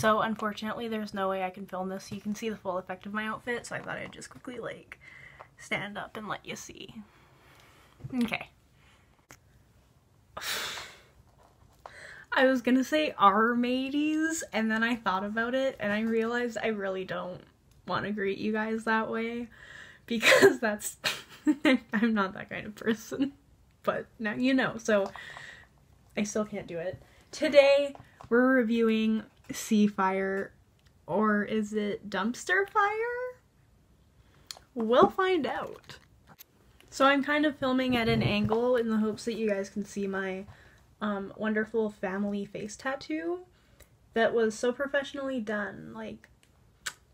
So unfortunately there's no way I can film this so you can see the full effect of my outfit, so I thought I'd just quickly like stand up and let you see. Okay. I was gonna say our mateys, and then I thought about it and I realized I really don't want to greet you guys that way because that's I'm not that kind of person, but now you know, so I still can't do it. Today we're reviewing Seafire, or is it Dumpster Fire? We'll find out. So I'm kind of filming at an angle in the hopes that you guys can see my wonderful family face tattoo that was so professionally done. Like,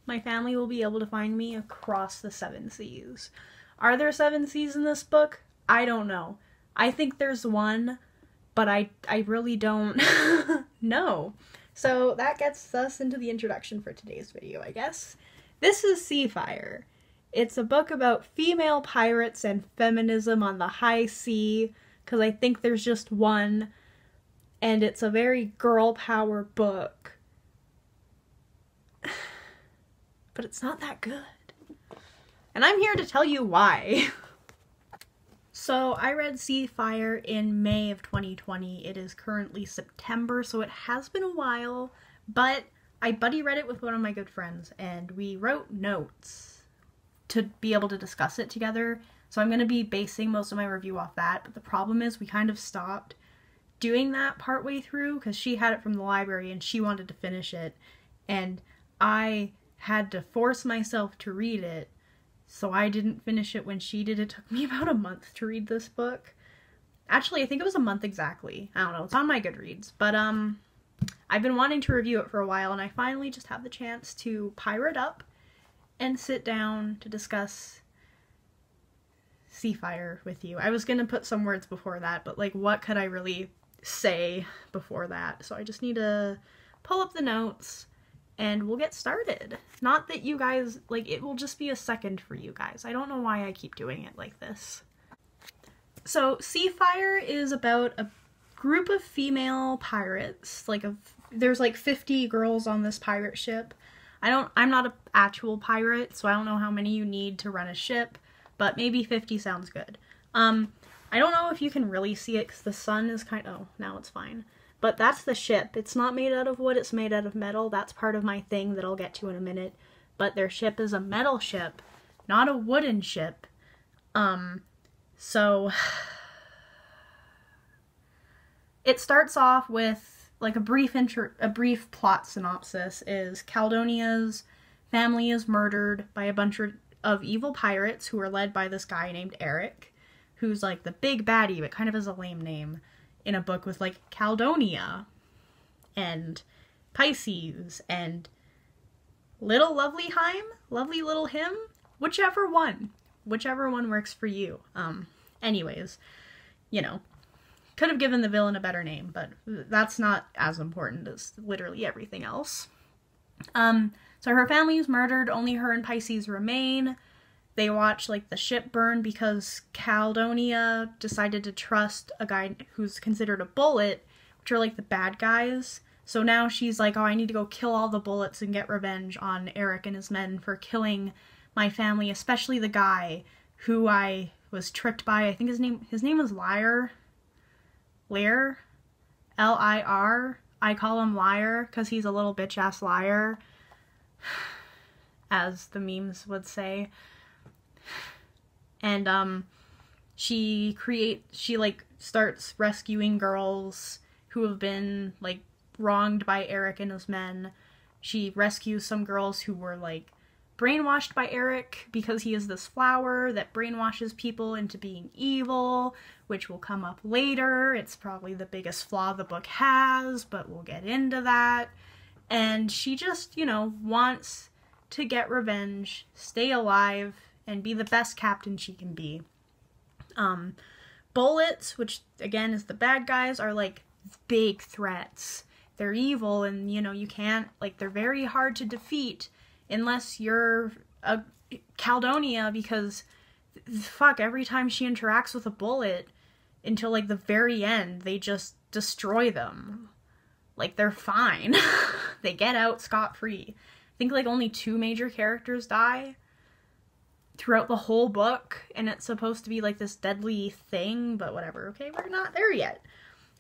my family will be able to find me across the 7 seas. Are there 7 seas in this book? I don't know. I think there's one, but I really don't know. So that gets us into the introduction for today's video, I guess. This is Seafire. It's a book about female pirates and feminism on the high sea, because I think there's just one, and it's a very girl power book. But it's not that good. And I'm here to tell you why. So I read Seafire in May of 2020. It is currently September, so it has been a while, but I buddy read it with one of my good friends, and we wrote notes to be able to discuss it together. So I'm going to be basing most of my review off that, but the problem is we kind of stopped doing that partway through because she had it from the library and she wanted to finish it, and I had to force myself to read it, so I didn't finish it when she did. It took me about a month to read this book. Actually, I think it was a month exactly. I don't know, it's on my Goodreads, but I've been wanting to review it for a while, and I finally just have the chance to pirate up and sit down to discuss Seafire with you. I was gonna put some words before that, but like, what could I really say before that? So I just need to pull up the notes and we'll get started. Not that you guys, like, it will just be a second for you guys. I don't know why I keep doing it like this. So Seafire is about a group of female pirates, like there's like 50 girls on this pirate ship. I'm not an actual pirate, so I don't know how many you need to run a ship, but maybe 50 sounds good. I don't know if you can really see it because the sun is oh, now it's fine. But that's the ship. It's not made out of wood, it's made out of metal. That's part of my thing that I'll get to in a minute. But their ship is a metal ship, not a wooden ship. So it starts off with like a brief plot synopsis is Caledonia's family is murdered by a bunch of evil pirates who are led by this guy named Eric, who's like the big baddie, but kind of has a lame name in a book with like Caledonia and Pisces and Little Lovely Little Him, whichever one works for you. Anyways, you know, could have given the villain a better name, but that's not as important as literally everything else. So her family is murdered, only her and Pisces remain. They watch like the ship burn because Caledonia decided to trust a guy who's considered a bullet, which are like the bad guys. So now she's like, oh, I need to go kill all the bullets and get revenge on Eric and his men for killing my family, especially the guy who I was tricked by. I think his name was Liar. Lear? L-I-R. I call him Liar because he's a little bitch-ass liar, as the memes would say. And she like starts rescuing girls who have been like wronged by Eric and his men. She rescues some girls who were like brainwashed by Eric because he is this flower that brainwashes people into being evil, which will come up later. It's probably the biggest flaw the book has, but we'll get into that. And she just, you know, wants to get revenge, stay alive, and be the best captain she can be. Bullets, which again is the bad guys, are like big threats. They're evil, and you know, you can't, like, they're very hard to defeat unless you're a Caledonia, because fuck, every time she interacts with a bullet until like the very end, they just destroy them. Like, they're fine. they get out scot-free. I think like only 2 major characters die throughout the whole book, and it's supposed to be like this deadly thing, but whatever. Okay, we're not there yet.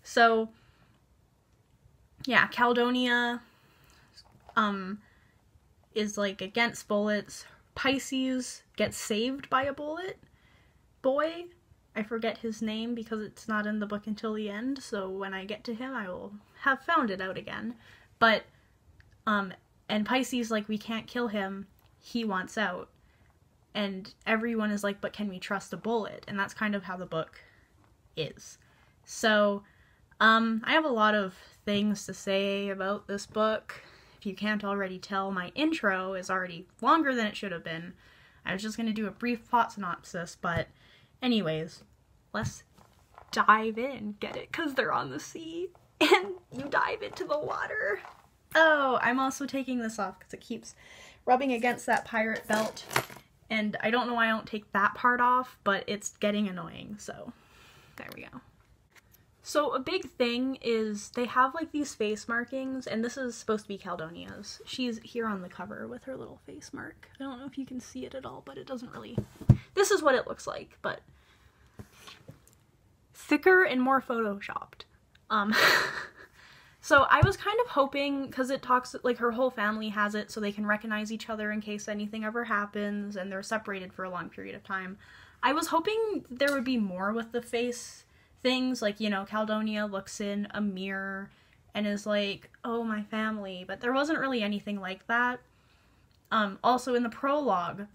So yeah, Caledonia is like against bullets. Pisces gets saved by a bullet boy. I forget his name because it's not in the book until the end, so when I get to him I will have found it out again. But and Pisces, like, we can't kill him, he wants out. And everyone is like, but can we trust a bullet? And that's kind of how the book is. So I have a lot of things to say about this book. If you can't already tell, my intro is already longer than it should have been. I was just going to do a brief plot synopsis, but anyways, let's dive in. Get it? Because they're on the sea, and you dive into the water. Oh, I'm also taking this off because it keeps rubbing against that pirate belt, and I don't know why I don't take that part off, but it's getting annoying, so there we go. So a big thing is they have like these face markings, and this is supposed to be Caledonia's. She's here on the cover with her little face mark. I don't know if you can see it at all, but it doesn't really... This is what it looks like, but thicker and more photoshopped. So I was kind of hoping, because it talks, like, her whole family has it so they can recognize each other in case anything ever happens, and they're separated for a long period of time. I was hoping there would be more with the face things, like, you know, Caledonia looks in a mirror and is like, oh, my family, but there wasn't really anything like that. Also in the prologue,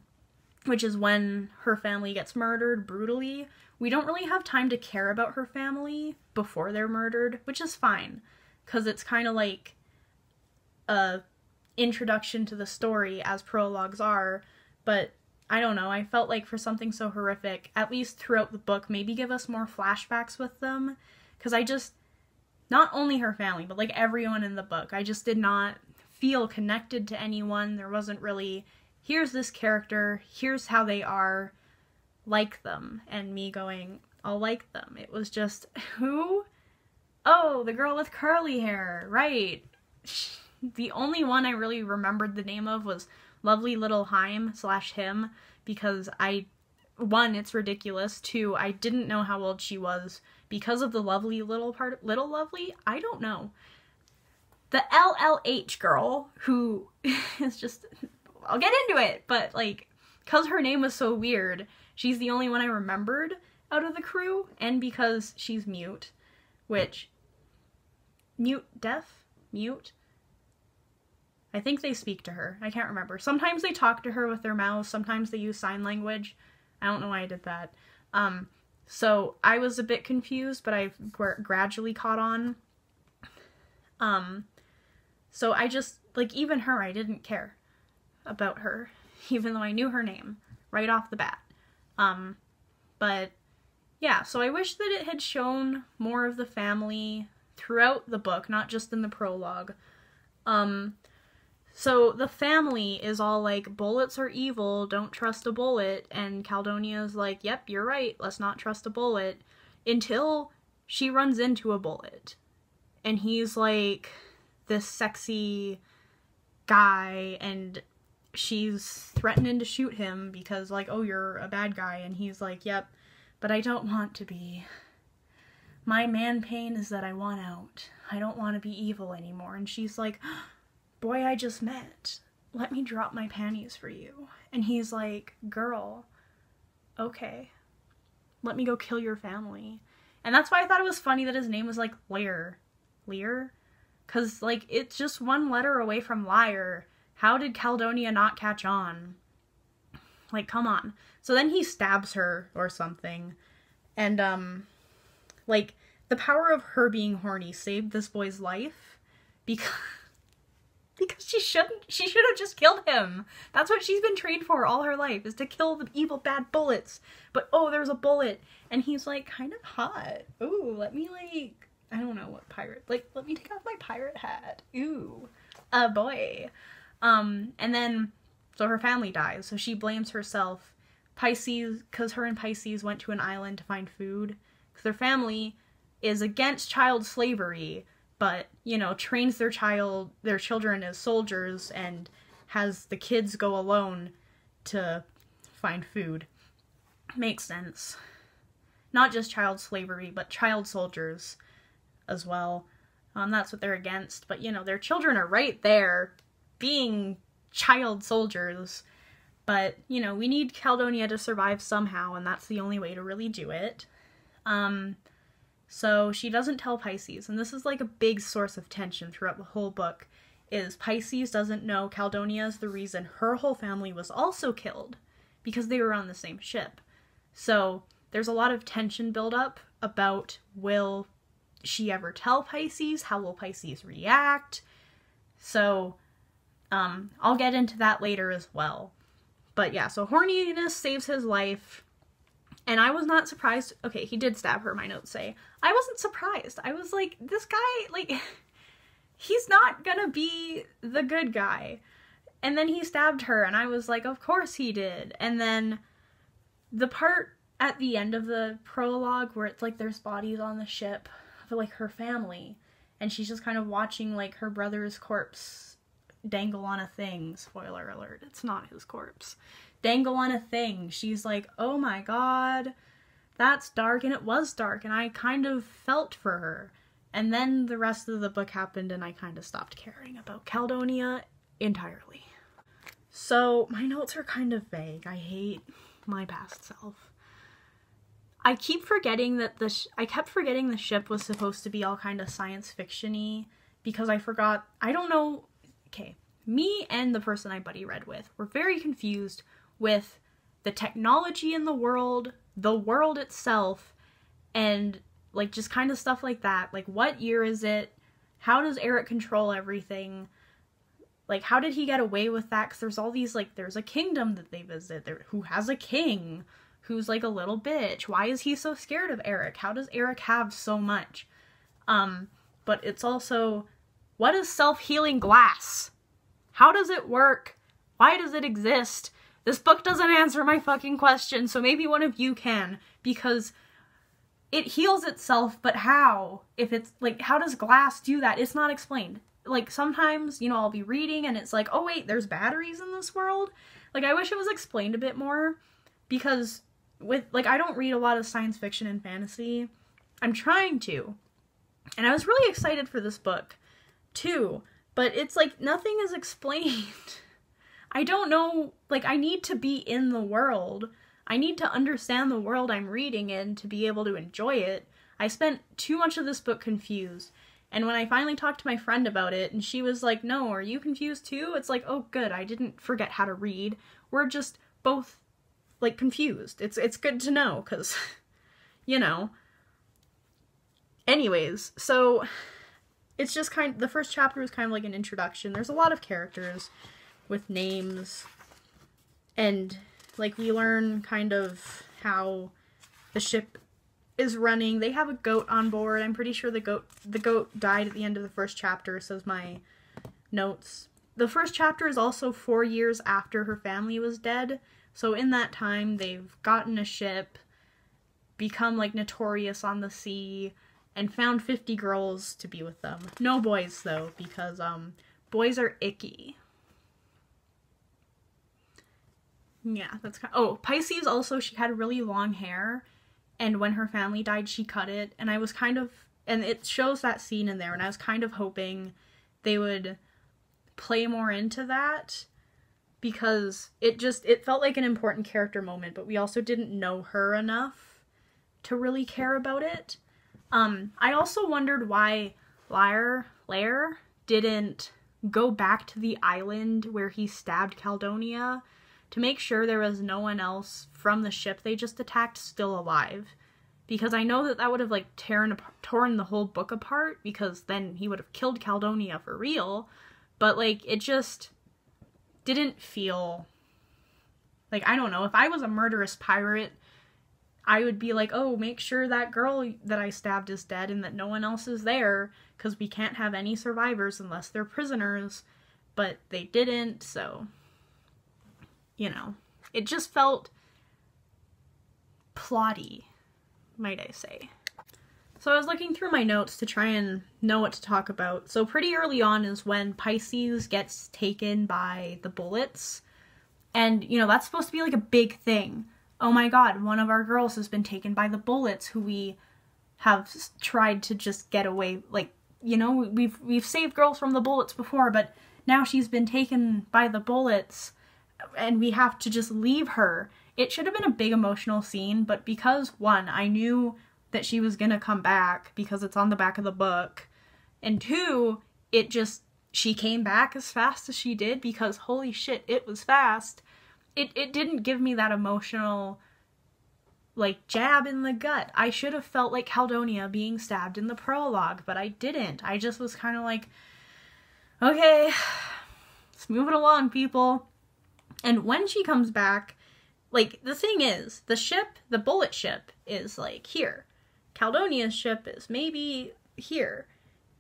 which is when her family gets murdered brutally, we don't really have time to care about her family before they're murdered, which is fine, because it's kind of like a introduction to the story, as prologues are, but I don't know, I felt like for something so horrific, at least throughout the book, maybe give us more flashbacks with them, because I just, not only her family, but like everyone in the book, I just did not feel connected to anyone. There wasn't really, here's this character, here's how they are, like them, and me going, I'll like them. It was just, who? Oh, the girl with curly hair, right. The only one I really remembered the name of was Lovely Little Heim / him, because one, it's ridiculous, 2, I didn't know how old she was because of the lovely little part, Little Lovely? I don't know. The LLH girl, who is just, I'll get into it, but like, because her name was so weird, she's the only one I remembered out of the crew, and because she's mute, which, mute? I think they speak to her. I can't remember. Sometimes they talk to her with their mouths, sometimes they use sign language. I don't know why I did that. So I was a bit confused, but I've gradually caught on. So I just, like, even her, I didn't care about her, even though I knew her name right off the bat. But yeah, so I wish that it had shown more of the family throughout the book, not just in the prologue. So the family is all like, bullets are evil, don't trust a bullet, and Caledonia's like, yep, you're right, let's not trust a bullet, until she runs into a bullet. And he's like this sexy guy, and she's threatening to shoot him because, like, oh, you're a bad guy, and he's like, yep, but I don't want to be. My man pain is that I want out. I don't want to be evil anymore. And she's like, boy I just met, let me drop my panties for you. And he's like, girl, okay, let me go kill your family. And that's why I thought it was funny that his name was like Lear. Because, like, it's just one letter away from liar. How did Caledonia not catch on? Like, come on. So then he stabs her or something. And, like, the power of her being horny saved this boy's life. Because she should have just killed him. That's what she's been trained for all her life, is to kill the evil bad bullets. But, oh, there's a bullet. And he's, like, kind of hot. Ooh, let me, like, I don't know what pirate, like, let me take off my pirate hat. Ooh, boy. And then, so her family dies, so she blames herself. Pisces, because her and Pisces went to an island to find food, because their family is against child slavery, but, you know, trains their children as soldiers and has the kids go alone to find food. Makes sense. Not just child slavery, but child soldiers as well. That's what they're against. But, you know, their children are right there being child soldiers. But, you know, we need Caledonia to survive somehow, and that's the only way to really do it. So she doesn't tell Pisces, and this is like a big source of tension throughout the whole book, is Pisces doesn't know Caledonia is the reason her whole family was also killed, because they were on the same ship. So there's a lot of tension build up about, will she ever tell Pisces? How will Pisces react? So I'll get into that later as well. But yeah, so horniness saves his life. And I was not surprised. Okay, he did stab her, my notes say. I wasn't surprised. I was like, this guy, like, he's not gonna be the good guy. And then he stabbed her, and I was like, of course he did. And then the part at the end of the prologue where it's like there's bodies on the ship of like her family, and she's just kind of watching like her brother's corpse dangle on a thing. Spoiler alert, it's not his corpse. Dangle on a thing. She's like, oh my god, that's dark. And it was dark, and I kind of felt for her. And then the rest of the book happened, and I kind of stopped caring about Caledonia entirely. So my notes are kind of vague. I hate my past self. I keep forgetting that I kept forgetting the ship was supposed to be all kind of science fiction-y, because I forgot, I don't know, okay, me and the person I buddy read with were very confused with the technology in the world itself, and like just kind of stuff like that. Like, what year is it? How does Eric control everything? Like, how did he get away with that? Because there's all these, like, there's a kingdom that they visit who has a king who's like a little bitch. Why is he so scared of Eric? How does Eric have so much? But it's also, what is self-healing glass? How does it work? Why does it exist? This book doesn't answer my fucking question, so maybe one of you can, because it heals itself, but how? If it's, like, how does glass do that? It's not explained. Like, sometimes, you know, I'll be reading and it's like, oh wait, there's batteries in this world? Like, I wish it was explained a bit more, because with, like, I don't read a lot of science fiction and fantasy. I'm trying to. And I was really excited for this book, too, but it's like, nothing is explained. I don't know, like, I need to be in the world. I need to understand the world I'm reading in to be able to enjoy it. I spent too much of this book confused. And when I finally talked to my friend about it, and she was like, no, are you confused too? It's like, oh good, I didn't forget how to read. We're just both, like, confused. It's good to know, because, you know. Anyways, so it's just the first chapter is kind of like an introduction. There's a lot of characters with names, and like we learn kind of how the ship is running. They have a goat on board. I'm pretty sure the goat died at the end of the first chapter, says my notes. The first chapter is also 4 years after her family was dead, so in that time they've gotten a ship, become like notorious on the sea, and found 50 girls to be with them. No boys though, because boys are icky. Yeah, that's kind of, oh, Pisces also, she had really long hair, and when her family died, she cut it, and I was kind of, and it shows that scene in there, and I was kind of hoping they would play more into that, because it felt like an important character moment, but we also didn't know her enough to really care about it. I also wondered why Lair didn't go back to the island where he stabbed Caledonia, to make sure there was no one else from the ship they just attacked still alive. Because I know that would have, like, torn the whole book apart, because then he would have killed Caledonia for real. But, like, it just didn't feel... Like, I don't know, if I was a murderous pirate, I would be like, oh, make sure that girl that I stabbed is dead and that no one else is there, because we can't have any survivors unless they're prisoners. But they didn't, so... You know, it just felt plotty, might I say. So I was looking through my notes to try and know what to talk about. So pretty early on is when Pisces gets taken by the bullets. And, you know, that's supposed to be like a big thing. Oh my god, one of our girls has been taken by the bullets who we have tried to just get away. Like, you know, we've saved girls from the bullets before, but now she's been taken by the bullets and we have to just leave her. It should have been a big emotional scene, but because, one, I knew that she was gonna come back because it's on the back of the book, and two, she came back as fast as she did because holy shit, it was fast. It didn't give me that emotional, like, jab in the gut. I should have felt like Caldonia being stabbed in the prologue, but I didn't. I just was kind of like, okay, let's move it along, people. And when she comes back, like, the thing is, the bullet ship is, like, here. Caldonia's ship is maybe here.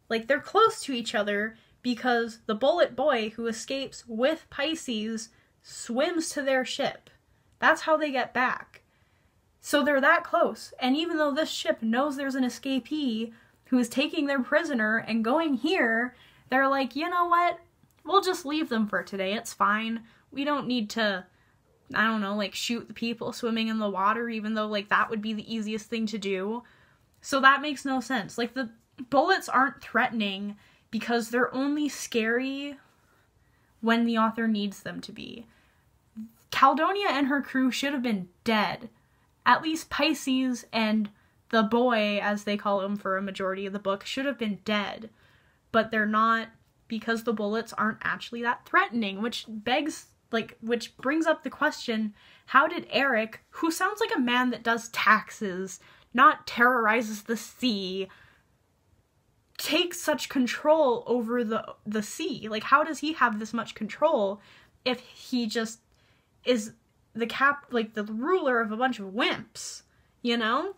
Like, they're close to each other because the bullet boy who escapes with Pisces swims to their ship. That's how they get back. So they're that close. And even though this ship knows there's an escapee who is taking their prisoner and going here, they're like, you know what? We'll just leave them for today. It's fine. We don't need to, I don't know, like, shoot the people swimming in the water, even though, like, that would be the easiest thing to do. So that makes no sense. Like, the bullets aren't threatening because they're only scary when the author needs them to be. Caldonia and her crew should have been dead. At least Pisces and the boy, as they call him for a majority of the book, should have been dead. But they're not because the bullets aren't actually that threatening, which brings up the question, how did Eric, who sounds like a man that does taxes, not terrorizes the sea, take such control over the sea? Like, how does he have this much control if he just is the ruler of a bunch of wimps, you know?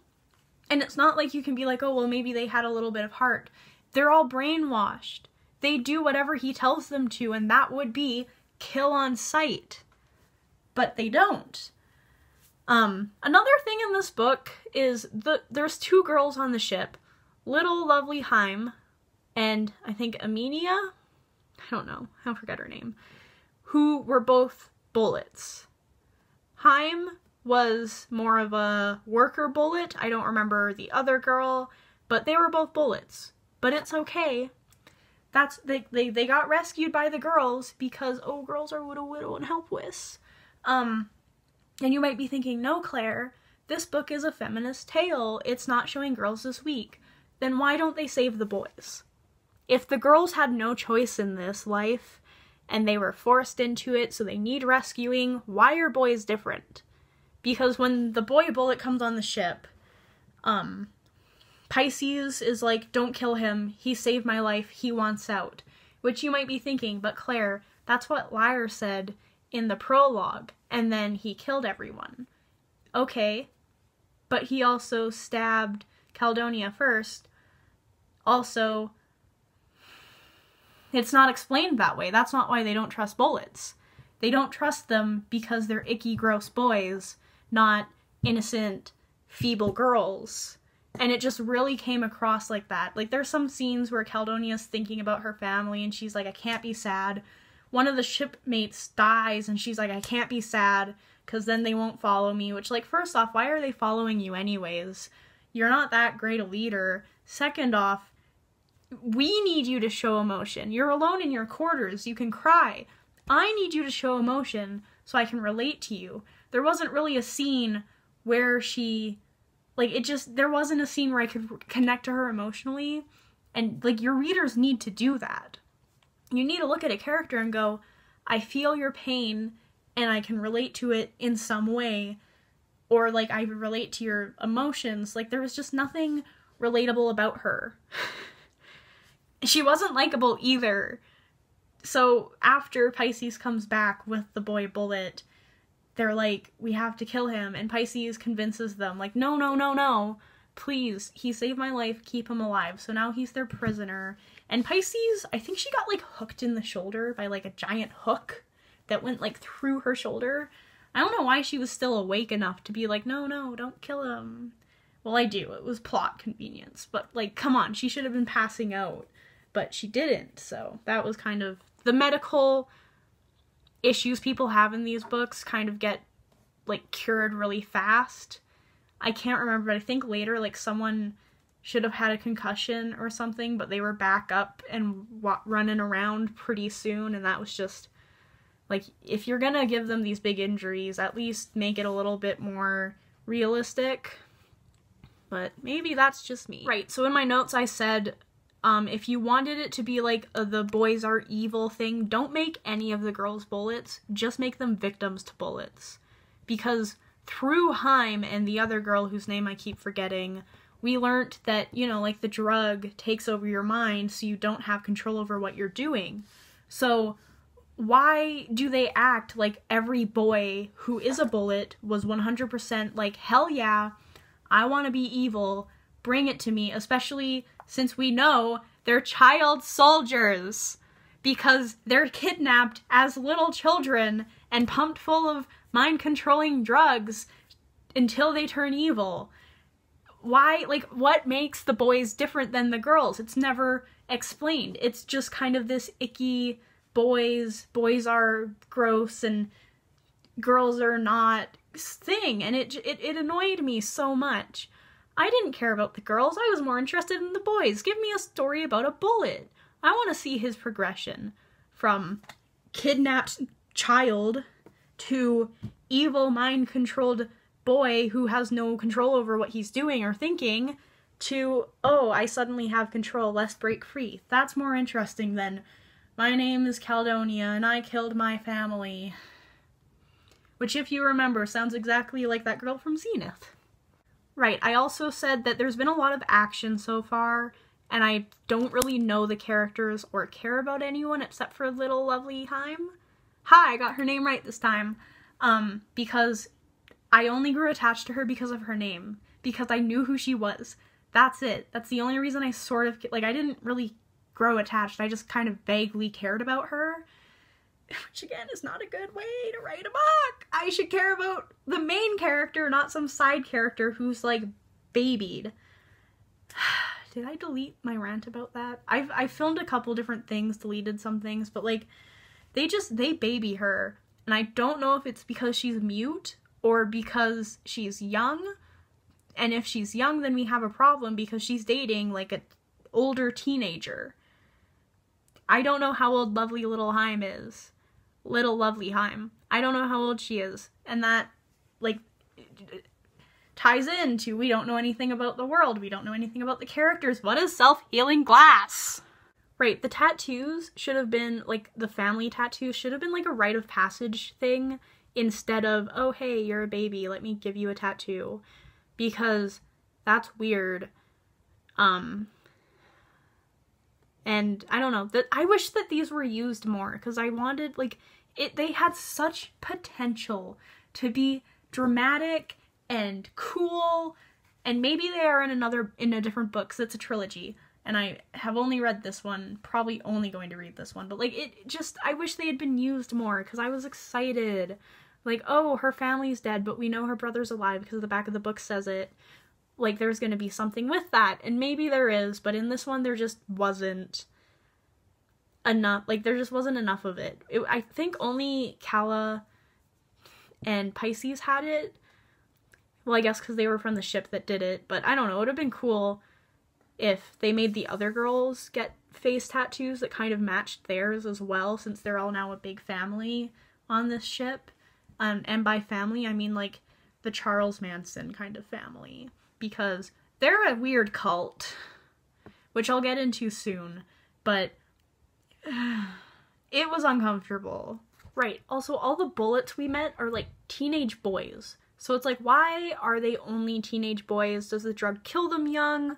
And it's not like you can be like, oh, well, maybe they had a little bit of heart. They're all brainwashed. They do whatever he tells them to, and that would be kill on sight. But they don't. Another thing in this book is there's two girls on the ship, little lovely Haim and I think Amelia, I don't know, I forget her name, who were both bullets. Haim was more of a worker bullet. I don't remember the other girl, but they were both bullets. But it's okay. They got rescued by the girls because, oh, girls are widow and helpless. And you might be thinking, no, Claire, this book is a feminist tale. It's not showing girls as weak. Then why don't they save the boys? If the girls had no choice in this life, and they were forced into it, so they need rescuing, why are boys different? Because when the boy bullet comes on the ship, Pisces is like, don't kill him, he saved my life, he wants out. Which you might be thinking, but Claire, that's what Lyre said in the prologue, and then he killed everyone. Okay, but he also stabbed Caldonia first. Also, it's not explained that way. That's not why they don't trust bullets. They don't trust them because they're icky, gross boys, not innocent, feeble girls. And it just really came across like that. Like, there's some scenes where Caldonia's thinking about her family, and she's like, I can't be sad. One of the shipmates dies, and she's like, I can't be sad, because then they won't follow me. Which, like, first off, why are they following you anyways? You're not that great a leader. Second off, we need you to show emotion. You're alone in your quarters. You can cry. I need you to show emotion so I can relate to you. There wasn't really a scene where she... Like, there wasn't a scene where I could connect to her emotionally. And, like, your readers need to do that. You need to look at a character and go, I feel your pain, and I can relate to it in some way. Or, like, I relate to your emotions. Like, there was just nothing relatable about her. She wasn't likable either. So, after Pisces comes back with the boy bullet, they're like, we have to kill him, and Pisces convinces them, like, no, no, no, no, please, he saved my life, keep him alive. So now he's their prisoner, and Pisces, I think she got, like, hooked in the shoulder by, like, a giant hook that went, like, through her shoulder. I don't know why she was still awake enough to be like, no, no, don't kill him. Well, I do. It was plot convenience. But, like, come on. She should have been passing out. But she didn't. So that was kind of... The medical issues people have in these books kind of get, like, cured really fast. I can't remember, but I think later, like, someone should have had a concussion or something, but they were back up and running around pretty soon, and that was just... Like, if you're gonna give them these big injuries, at least make it a little bit more realistic. But maybe that's just me. Right, so in my notes I said, if you wanted it to be like the boys are evil thing, don't make any of the girls bullets, just make them victims to bullets. Because through Haim and the other girl whose name I keep forgetting, we learned that, you know, like, the drug takes over your mind so you don't have control over what you're doing. So why do they act like every boy who is a bullet was 100% like, hell yeah, I want to be evil, bring it to me, especially since we know they're child soldiers, because they're kidnapped as little children and pumped full of mind-controlling drugs until they turn evil. Why, like, what makes the boys different than the girls? It's never explained. It's just kind of this icky... boys are gross and girls are not thing, and it annoyed me so much. I didn't care about the girls, I was more interested in the boys. Give me a story about a bullet. I want to see his progression from kidnapped child to evil mind-controlled boy who has no control over what he's doing or thinking to, oh, I suddenly have control, let's break free. That's more interesting than... My name is Caledonia, and I killed my family. Which, if you remember, sounds exactly like that girl from Zenith. Right, I also said that there's been a lot of action so far, and I don't really know the characters or care about anyone except for little lovely Haim. Hi, I got her name right this time. Because I only grew attached to her because of her name. Because I knew who she was. That's it. That's the only reason I sort of... Like, I didn't really... grow attached. I just kind of vaguely cared about her, which again is not a good way to write a book. I should care about the main character, not some side character who's like babied. Did I delete my rant about that? I filmed a couple different things, deleted some things, but like they baby her, and I don't know if it's because she's mute or because she's young, and if she's young then we have a problem because she's dating like an older teenager. I don't know how old lovely little Haim is. Little lovely Haim. I don't know how old she is. And that, like, ties into we don't know anything about the world. We don't know anything about the characters. What is self-healing glass? Right, the tattoos should have been, like, the family tattoos should have been, like, a rite of passage thing instead of, oh, hey, you're a baby, let me give you a tattoo. Because that's weird. And I don't know, I wish that these were used more, because I wanted, like, they had such potential to be dramatic and cool, and maybe they are in a different book, because it's a trilogy, and I have only read this one, probably only going to read this one, but, like, I wish they had been used more, because I was excited. Like, oh, her family's dead, but we know her brother's alive, because the back of the book says it. Like, there's gonna be something with that, and maybe there is, but in this one there just wasn't enough, like, there just wasn't enough of it. I think only Kala and Pisces had it. Well, I guess because they were from the ship that did it, but I don't know, it would have been cool if they made the other girls get face tattoos that kind of matched theirs as well, since they're all now a big family on this ship. And by family, I mean, like, the Charles Manson kind of family. Because they're a weird cult, which I'll get into soon, but it was uncomfortable. Right, also all the bullets we met are like teenage boys. So it's like, why are they only teenage boys? Does the drug kill them young?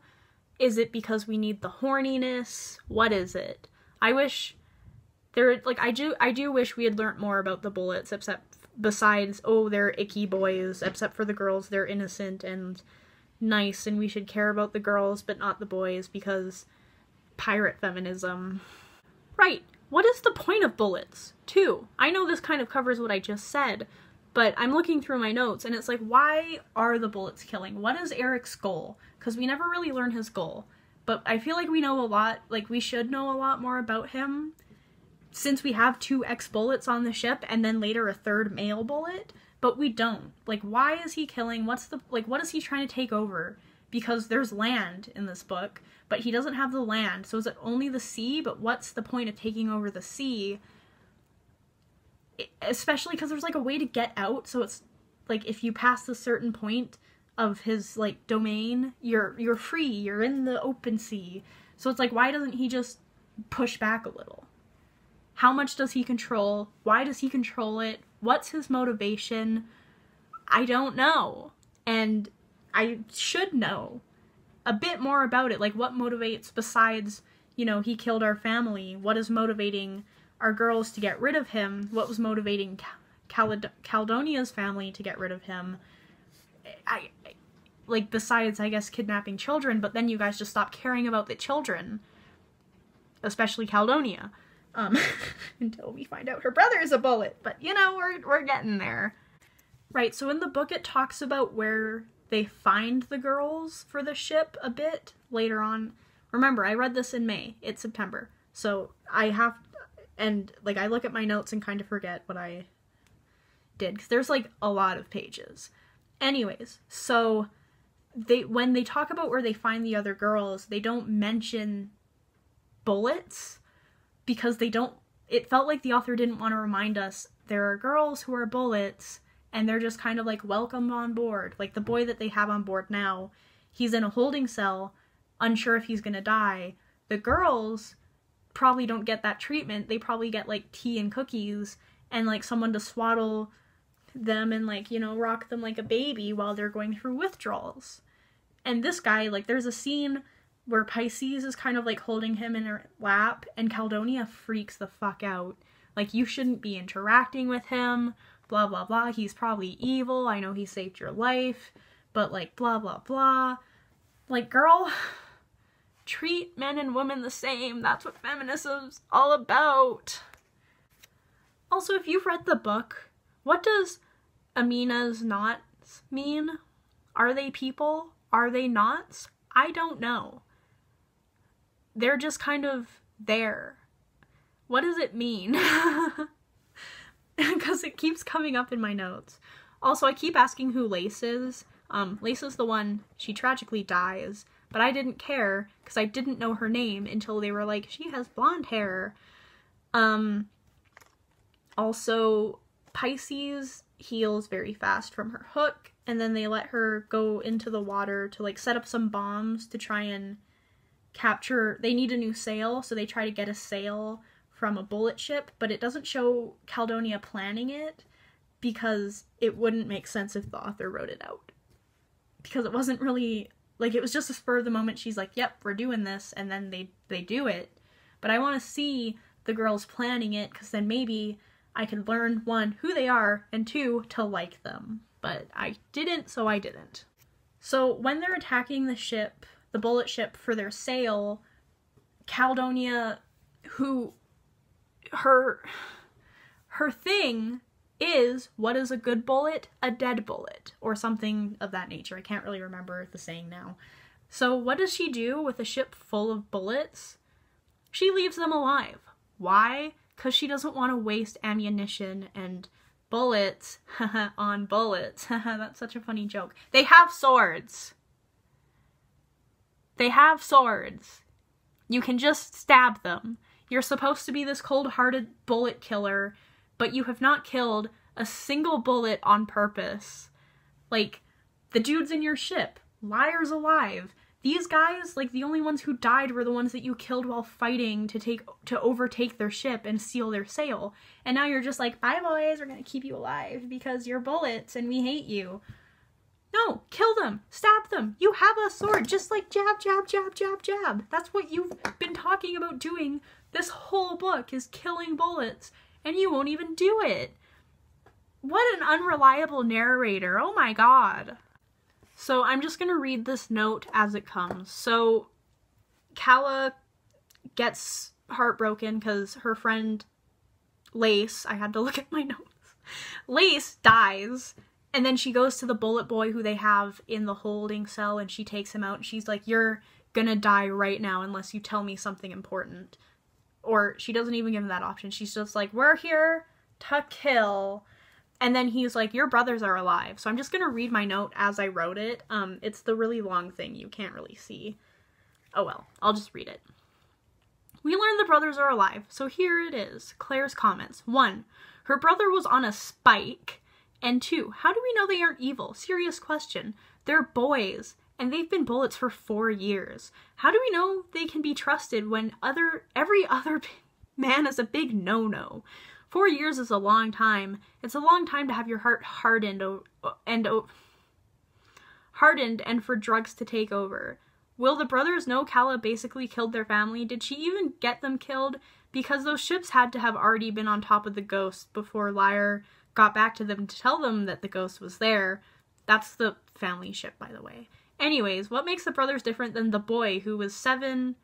Is it because we need the horniness? What is it? I wish there, like, I do wish we had learnt more about the bullets, besides, oh, they're icky boys, except for the girls, they're innocent and nice, and we should care about the girls but not the boys because pirate feminism. Right, what is the point of bullets? Too, I know this kind of covers what I just said, But I'm looking through my notes, and it's like, why are the bullets killing? What is Eric's goal? Because we never really learn his goal. But I feel like we know a lot, like, we should know a lot more about him, since we have 2 ex-bullets on the ship, and then later a 3rd male bullet, but we don't. Like, why is he killing? What is he trying to take over? Because there's land in this book, but he doesn't have the land, so is it only the sea? But what's the point of taking over the sea? Especially because there's, like, a way to get out, so it's, like, if you pass a certain point of his, like, domain, you're free, you're in the open sea. So it's like, why doesn't he just push back a little? How much does he control? Why does he control it? What's his motivation? I don't know. And I should know a bit more about it. Like, what motivates besides, you know, he killed our family? What is motivating our girls to get rid of him? What was motivating Caledonia's family to get rid of him? Like, besides, I guess, kidnapping children, but then you guys just stop caring about the children. Especially Caledonia. Until we find out her brother is a bullet. But, you know, we're getting there. Right, so in the book it talks about where they find the girls for the ship a bit later on. Remember, I read this in May. It's September. So I have, and, like, I look at my notes and kind of forget what I did, because there's, like, a lot of pages. Anyways, so when they talk about where they find the other girls, they don't mention bullets, because it felt like the author didn't want to remind us there are girls who are bullets, and they're just kind of, like, welcomed on board. Like, the boy that they have on board now, he's in a holding cell, unsure if he's gonna die. The girls probably don't get that treatment. They probably get, like, tea and cookies, and, like, someone to swaddle them and, like, you know, rock them like a baby while they're going through withdrawals. And this guy, like, there's a scene where Pisces is kind of, like, holding him in her lap, and Caledonia freaks the fuck out. Like, you shouldn't be interacting with him, blah, blah, blah. He's probably evil. I know he saved your life, but, like, blah, blah, blah. Like, girl, treat men and women the same. That's what feminism's all about. Also, if you've read the book, what does Amina's knots mean? Are they people? Are they knots? I don't know. They're just kind of there. What does it mean? Because it keeps coming up in my notes. Also, I keep asking who Lace is. Lace is the one, she tragically dies, but I didn't care because I didn't know her name until they were like, she has blonde hair. Also, Pisces heals very fast from her hook, and then they let her go into the water to, like, set up some bombs to try and capture. They need a new sail, so they try to get a sail from a bullet ship, but it doesn't show Caledonia planning it because it wouldn't make sense if the author wrote it out. Because it wasn't really, like, it was just a spur of the moment. She's like, yep, we're doing this, and then they do it. But I want to see the girls planning it, because then maybe I can learn, 1, who they are, and 2, to like them. But I didn't, so I didn't. So when they're attacking the ship, the bullet ship, for their sail, Caledonia, who, her thing is, what is a good bullet? A dead bullet, or something of that nature. I can't really remember the saying now. So what does she do with a ship full of bullets? She leaves them alive. Why? Because she doesn't want to waste ammunition and bullets on bullets. That's such a funny joke. They have swords. They have swords. You can just stab them. You're supposed to be this cold-hearted bullet killer, but you have not killed a single bullet on purpose. Like, the dudes in your ship, liars alive. These guys, like, the only ones who died were the ones that you killed while fighting to overtake their ship and steal their sail. And now you're just like, bye boys, we're gonna keep you alive because you're bullets and we hate you. No, kill them, stab them. You have a sword, just like jab, jab, jab, jab, jab. That's what you've been talking about doing this whole book, is killing bullets, and you won't even do it. What an unreliable narrator, oh my god. So I'm just gonna read this note as it comes. So Calla gets heartbroken because her friend Lace, I had to look at my notes, Lace dies, and then she goes to the bullet boy who they have in the holding cell, and she takes him out, and she's like, you're gonna die right now unless you tell me something important. Or she doesn't even give him that option. She's just like, we're here to kill. And then he's like, your brothers are alive. So I'm just gonna read my note as I wrote it. It's the really long thing you can't really see. Oh well, I'll just read it. We learn the brothers are alive, so here it is. Claire's comments. 1. Her brother was on a spike. And 2. How do we know they aren't evil? Serious question. They're boys, and they've been bullets for 4 years. How do we know they can be trusted when every other man is a big no-no? 4 years is a long time. It's a long time to have your heart hardened and for drugs to take over. Will the brothers know Calla basically killed their family? Did she even get them killed? Because those ships had to have already been on top of the ghost before Lyre got back to them to tell them that the ghost was there. That's the family ship, by the way. Anyways, what makes the brothers different than the boy who was 7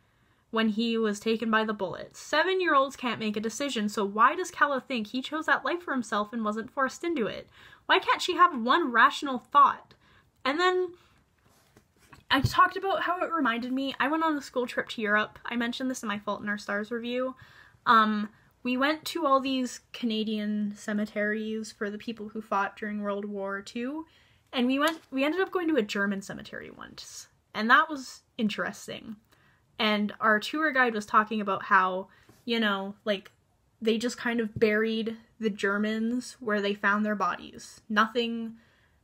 when he was taken by the bullets? 7-year-olds can't make a decision, so why does Calla think he chose that life for himself and wasn't forced into it? Why can't she have one rational thought? And then I talked about how it reminded me, I went on a school trip to Europe. I mentioned this in my Fault in Our Stars review. We went to all these Canadian cemeteries for the people who fought during World War II, and we ended up going to a German cemetery once, and that was interesting. And our tour guide was talking about how, you know, like, they just kind of buried the Germans where they found their bodies. Nothing,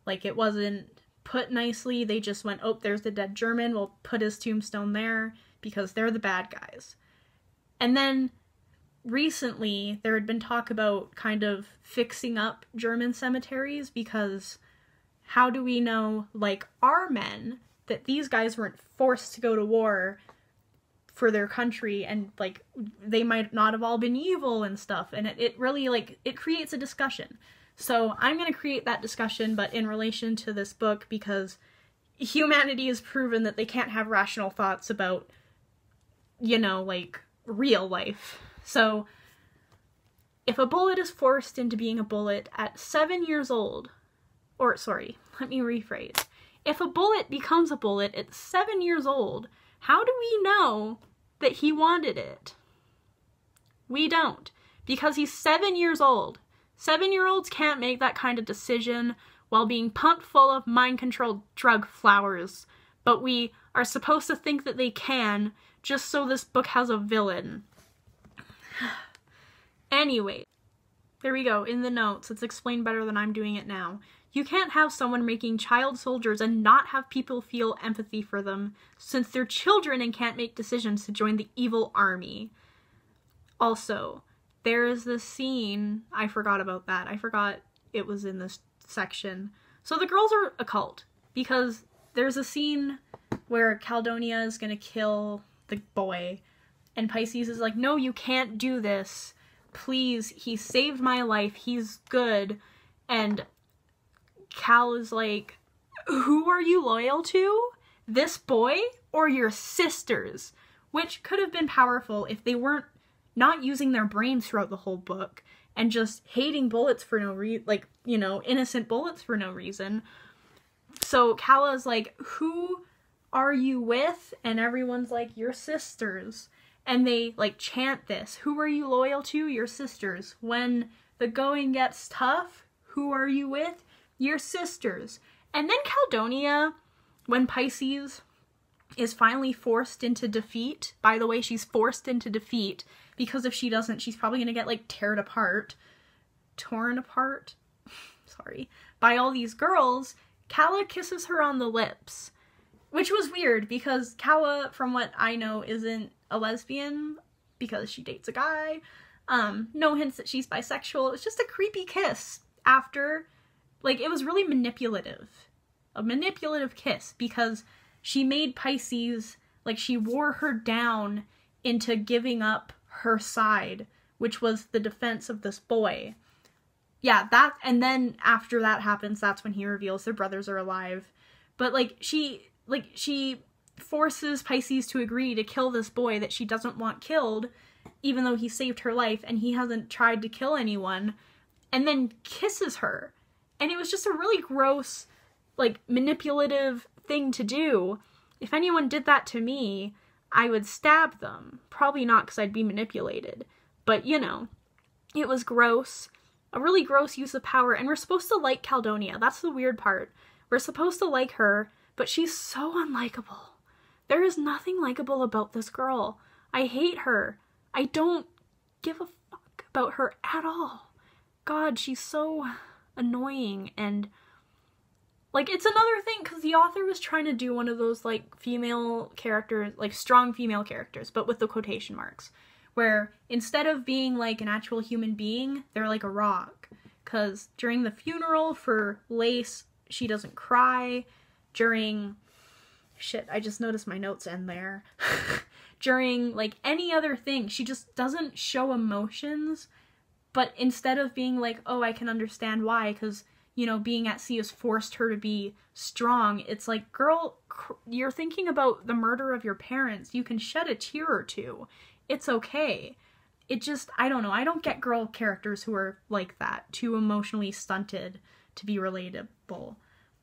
like, it wasn't put nicely. They just went, oh, there's the dead German, we'll put his tombstone there because they're the bad guys. And then recently there had been talk about kind of fixing up German cemeteries, because how do we know, like, our men, that these guys weren't forced to go to war for their country, and, like, they might not have all been evil and stuff, and it really, like, it creates a discussion. So I'm going to create that discussion, but in relation to this book, because humanity has proven that they can't have rational thoughts about, you know, like, real life. So if a bullet is forced into being a bullet at 7 years old, or sorry, let me rephrase. If a bullet becomes a bullet at 7 years old, how do we know that he wanted it? We don't, because he's 7 years old. 7-year-olds can't make that kind of decision while being pumped full of mind-controlled drug flowers, but we are supposed to think that they can, just so this book has a villain. Anyway, there we go, in the notes. It's explained better than I'm doing it now. You can't have someone making child soldiers and not have people feel empathy for them, since they're children and can't make decisions to join the evil army. Also, there is this scene, I forgot about that. I forgot it was in this section. So the girls are a cult, because there's a scene where Caldonia is gonna kill the boy, and Pisces is like, no, you can't do this. Please, he saved my life, he's good. And Cal is like, who are you loyal to? This boy or your sisters? Which could have been powerful if they weren't not using their brains throughout the whole book and just hating bullets for no reason, like, you know, innocent bullets for no reason. So Calla's like, who are you with? And everyone's like, your sisters. And they, like, chant this. Who are you loyal to? Your sisters. When the going gets tough, who are you with? Your sisters. And then Caldonia, when Pisces is finally forced into defeat, by the way, she's forced into defeat, because if she doesn't, she's probably gonna get, like, torn apart, sorry, by all these girls. Calla kisses her on the lips, which was weird, because Calla, from what I know, isn't a lesbian, because she dates a guy. No hints that she's bisexual. It was just a creepy kiss after, like, it was really manipulative. A manipulative kiss, because she made Pisces, like, she wore her down into giving up her side, which was the defense of this boy. Yeah, that, and then after that happens, that's when he reveals their brothers are alive. But, like, she forces Pisces to agree to kill this boy that she doesn't want killed, even though he saved her life, and he hasn't tried to kill anyone. and then kisses her. And it was just a really gross, like, manipulative thing to do. If anyone did that to me, I would stab them. Probably not because I'd be manipulated. But, you know, it was gross. A really gross use of power. And we're supposed to like Caldonia. That's the weird part. We're supposed to like her, but she's so unlikable. There is nothing likable about this girl. I hate her. I don't give a fuck about her at all. God, she's so annoying. And, like, it's another thing, because the author was trying to do one of those, like, female characters, like, strong female characters, but with the quotation marks, where instead of being, like, an actual human being, they're like a rock. Because during the funeral for Lace, she doesn't cry. During... Shit, I just noticed my notes end there. During, like, any other thing, she just doesn't show emotions, but instead of being like, oh, I can understand why, because, you know, being at sea has forced her to be strong, it's like, girl, you're thinking about the murder of your parents, you can shed a tear or two, it's okay. It just, I don't know, I don't get girl characters who are like that, too emotionally stunted to be relatable.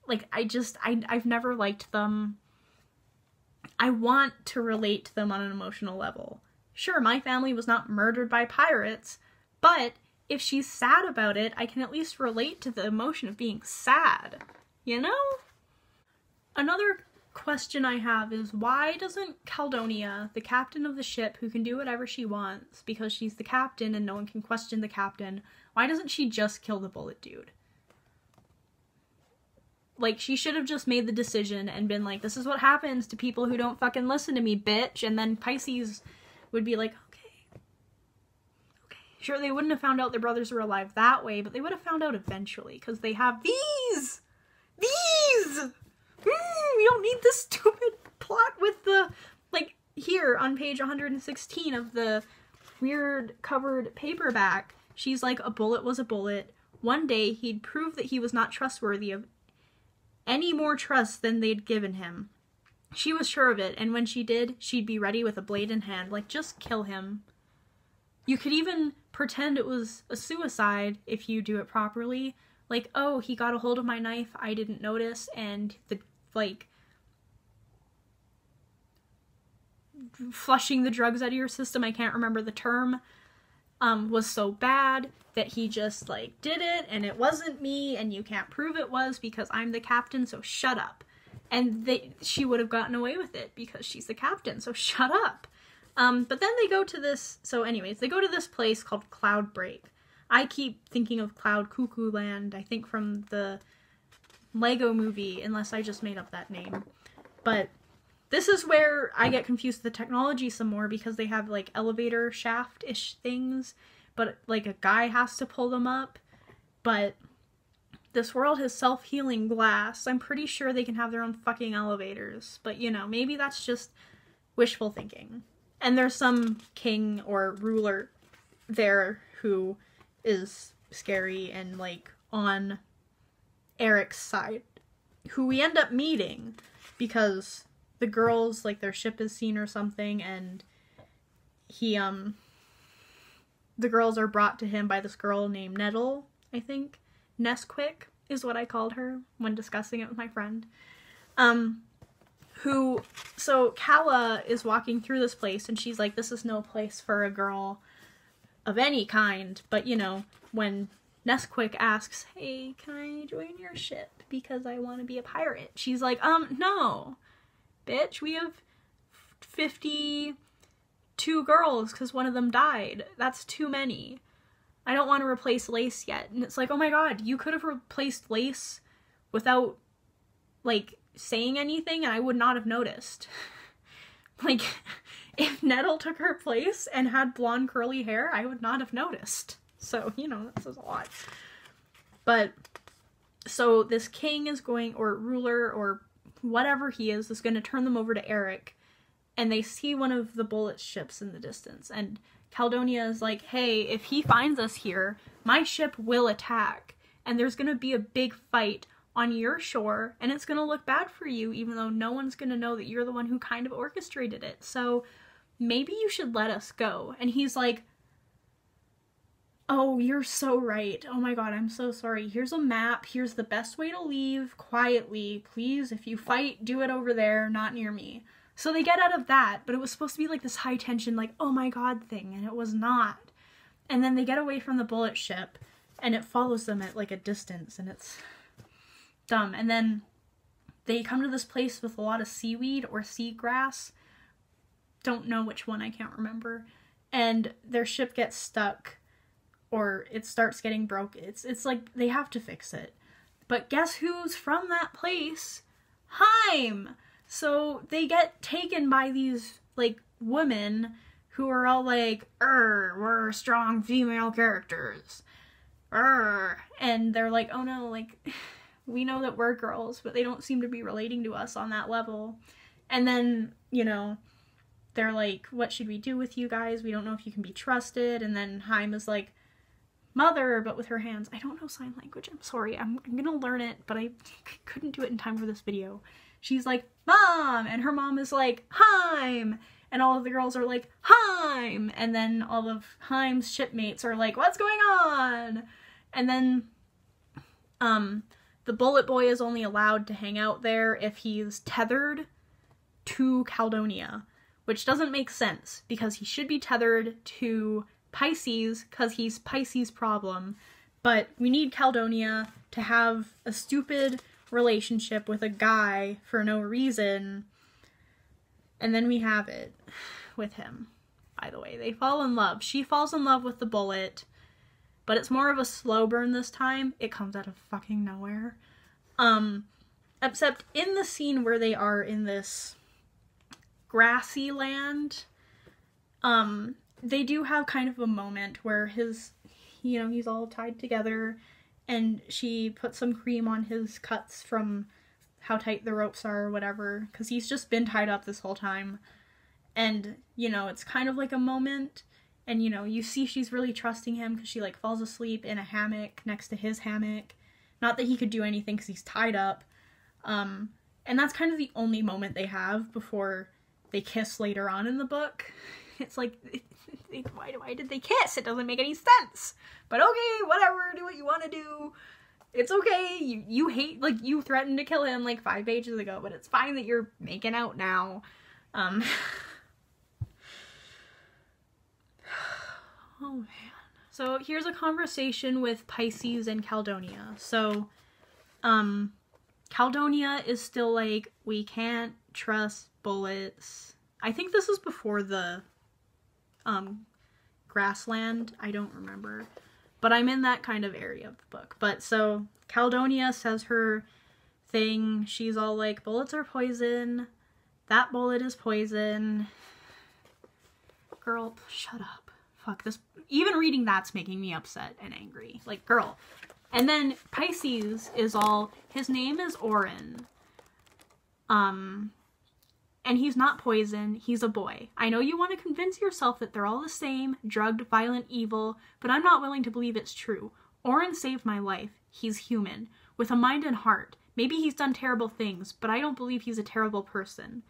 Like, I've never liked them. I want to relate to them on an emotional level. Sure, my family was not murdered by pirates, but if she's sad about it, I can at least relate to the emotion of being sad, you know? Another question I have is, why doesn't Caldonia, the captain of the ship who can do whatever she wants because she's the captain and no one can question the captain, why doesn't she just kill the bullet dude? Like, she should have just made the decision and been like, this is what happens to people who don't fucking listen to me, bitch. And then Pisces would be like, okay. Sure, they wouldn't have found out their brothers were alive that way, but they would have found out eventually, because they have these! We don't need this stupid plot with the, like, here on page 116 of the weird covered paperback. She's like, a bullet was a bullet. One day, he'd prove that he was not trustworthy of any more trust than they'd given him. She was sure of it, and when she did, she'd be ready with a blade in hand. Like, just kill him. You could even pretend it was a suicide if you do it properly. Like, oh, he got a hold of my knife, I didn't notice, and the, like, flushing the drugs out of your system, I can't remember the term, was so bad that he just, like, did it, and it wasn't me, and you can't prove it was because I'm the captain, so shut up. And she would have gotten away with it because she's the captain, so shut up. But then they go to this, so anyways, they go to this place called Cloud Break. I keep thinking of Cloud Cuckoo Land, I think from the Lego movie, unless I just made up that name. But this is where I get confused with the technology some more, because they have, like, elevator shaft-ish things, but, like, a guy has to pull them up. But this world has self-healing glass. I'm pretty sure they can have their own fucking elevators. But, you know, maybe that's just wishful thinking. And there's some king or ruler there who is scary and, like, on Eric's side, who we end up meeting because the girls, like, their ship is seen or something, and he, the girls are brought to him by this girl named Nettle, I think. Nesquik is what I called her when discussing it with my friend. So Calla is walking through this place, and she's like, this is no place for a girl of any kind, but, you know, when Nesquik asks, hey, can I join your ship because I want to be a pirate? She's like, no, bitch, we have 52 girls because one of them died. That's too many. I don't want to replace Lace yet. And it's like, oh my god, you could have replaced Lace without, like, saying anything and I would not have noticed. Like, if Nettle took her place and had blonde curly hair, I would not have noticed. So, you know, that says a lot. But, so this king is going, or ruler, or whatever he is going to turn them over to Eric. And they see one of the bullet ships in the distance. And Caldonia is like, hey, if he finds us here, my ship will attack. And there's going to be a big fight on your shore, and it's going to look bad for you, even though no one's going to know that you're the one who kind of orchestrated it. So maybe you should let us go. And he's like, Oh, you're so right. Oh my god, I'm so sorry. Here's a map. Here's the best way to leave quietly. Please, if you fight, do it over there, not near me. So they get out of that, but it was supposed to be like this high tension, like, oh my god thing, and it was not. And then they get away from the bullet ship, and it follows them at like a distance, and it's dumb. And then they come to this place with a lot of seaweed or seagrass. Don't know which one, I can't remember. And their ship gets stuck, or it starts getting broke. It's like they have to fix it. But guess who's from that place? Heim! So they get taken by these, like, women who are all like, we're strong female characters. And they're like, oh no, like, we know that we're girls, but they don't seem to be relating to us on that level. And then, you know, they're like, what should we do with you guys? We don't know if you can be trusted. And then Heim is like, mother, but with her hands. I don't know sign language. I'm sorry. I'm gonna learn it, but I couldn't do it in time for this video. She's like, Mom! And her mom is like, Heim! And all of the girls are like, Heim! And then all of Heim's shipmates are like, what's going on? And then, the bullet boy is only allowed to hang out there if he's tethered to Caledonia, which doesn't make sense, because he should be tethered to Pisces, because he's Pisces' problem, but we need Caledonia to have a stupid relationship with a guy for no reason, and then we have it with him. By the way, they fall in love. She falls in love with the bullet, but it's more of a slow burn this time. It comes out of fucking nowhere. Except in the scene where they are in this grassy land, they do have kind of a moment where his, you know, he's all tied together, and she puts some cream on his cuts from how tight the ropes are or whatever, because he's just been tied up this whole time. And, you know, it's kind of like a moment, and, you know, you see she's really trusting him because she, like, falls asleep in a hammock next to his hammock. Not that he could do anything because he's tied up. And that's kind of the only moment they have before they kiss later on in the book. It's like, why did they kiss? It doesn't make any sense. But okay, whatever, do what you want to do. It's okay. You hate, like, you threatened to kill him like 5 pages ago, but it's fine that you're making out now. Oh man. So here's a conversation with Pisces and Caledonia. So, Caledonia is still like, we can't trust bullets. I think this is before the, grassland. I don't remember. But I'm in that kind of area of the book. But so, Caledonia says her thing. She's all like, bullets are poison. That bullet is poison. Girl, shut up. Fuck, this, even reading that's making me upset and angry. Like, girl. And then Pisces is all, his name is Oren. And he's not poison, he's a boy. I know you want to convince yourself that they're all the same, drugged, violent, evil, but I'm not willing to believe it's true. Oren saved my life. He's human, with a mind and heart. Maybe he's done terrible things, but I don't believe he's a terrible person.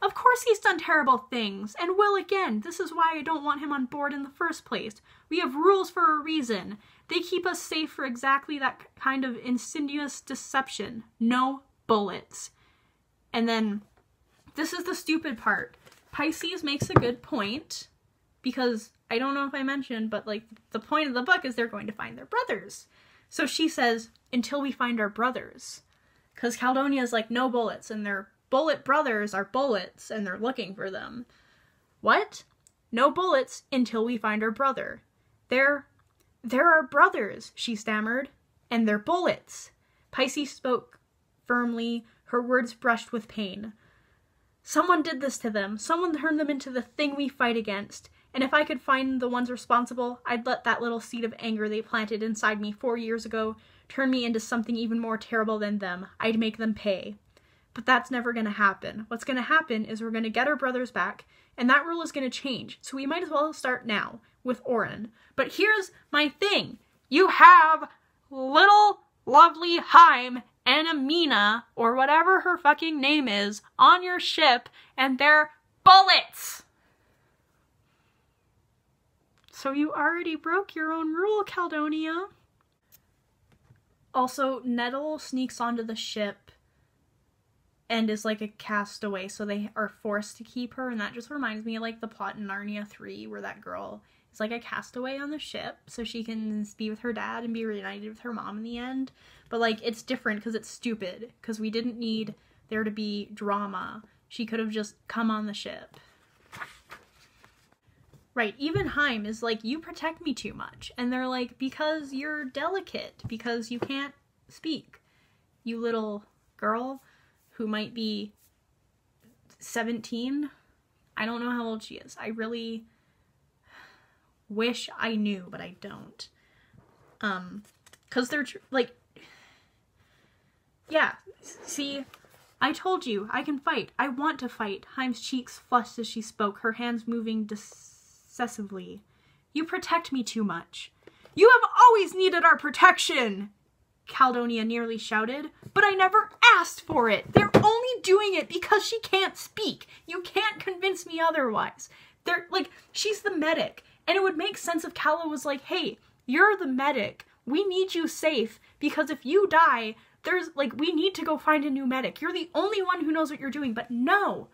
Of course he's done terrible things, and will again. This is why I don't want him on board in the first place. We have rules for a reason. They keep us safe for exactly that kind of insidious deception. No bullets. And then, this is the stupid part. Pisces makes a good point, because I don't know if I mentioned, but like, the point of the book is they're going to find their brothers. So she says, until we find our brothers. Because Caledonia is like, no bullets, and their bullet brothers are bullets, and they're looking for them. What? No bullets until we find our brother. They're our brothers, she stammered, and they're bullets. Pisces spoke firmly, her words brushed with pain. Someone did this to them. Someone turned them into the thing we fight against. And if I could find the ones responsible, I'd let that little seed of anger they planted inside me 4 years ago turn me into something even more terrible than them. I'd make them pay. But that's never going to happen. What's going to happen is we're going to get our brothers back, and that rule is going to change. So we might as well start now with Oren. But here's my thing. You have little lovely Heim and Amina, or whatever her fucking name is, on your ship, and they're bullets! So you already broke your own rule, Caledonia. Also, Nettle sneaks onto the ship and is like a castaway, so they are forced to keep her, and that just reminds me of like the plot in Narnia 3 where that girl is like a castaway on the ship so she can be with her dad and be reunited with her mom in the end. But like, it's different because it's stupid, because we didn't need there to be drama. She could have just come on the ship. Right, even Haim is like, you protect me too much. And they're like, because you're delicate, because you can't speak. You little girl who might be 17. I don't know how old she is. I really wish I knew, but I don't. Because they're, like, yeah, see, I told you, I can fight. I want to fight. Haim's cheeks flushed as she spoke, her hands moving decisively. You protect me too much. You have always needed our protection, Caledonia nearly shouted, but I never asked for it. They're only doing it because she can't speak. You can't convince me otherwise. They're like, she's the medic, and it would make sense if Calla was like, hey, you're the medic. We need you safe, because if you die, there's, like, we need to go find a new medic. You're the only one who knows what you're doing, but no.